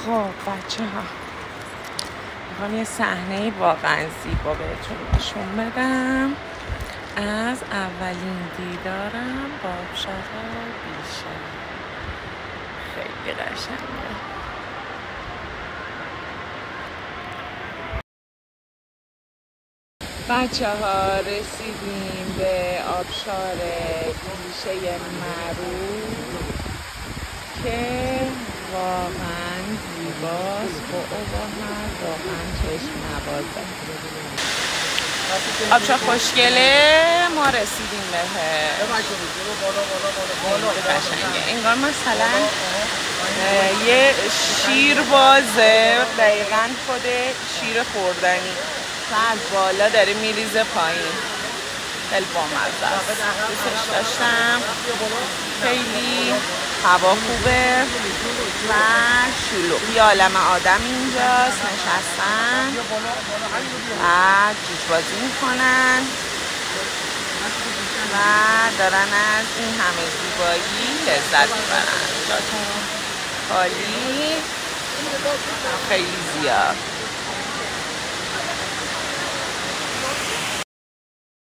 خب بچه ها میخوام یه صحنه واقعا زیبا بهتون نشون بدم از اولین دیدارم با آبشار بیشه. خیلی قشنگه. بچه ها رسیدیم به آبشار بیشه معروف که واقعا زیباست و واقعا چشم نوازه. آبشار خوشگله، ما رسیدیم قشنگه. انگار مثلا یه شیر بازه، دقیقا خود شیر خوردنی که از بالا داره میریزه پایین. خیلی بامزه است، دوستش داشتم. خیلی هوا خوبه و شلوغ. یه عالم آدم اینجاست نشستن و جوج بازی میکنن و دارن از این همه زیبایی لذت میبرن. جاتون خالی، خیلی زیاد.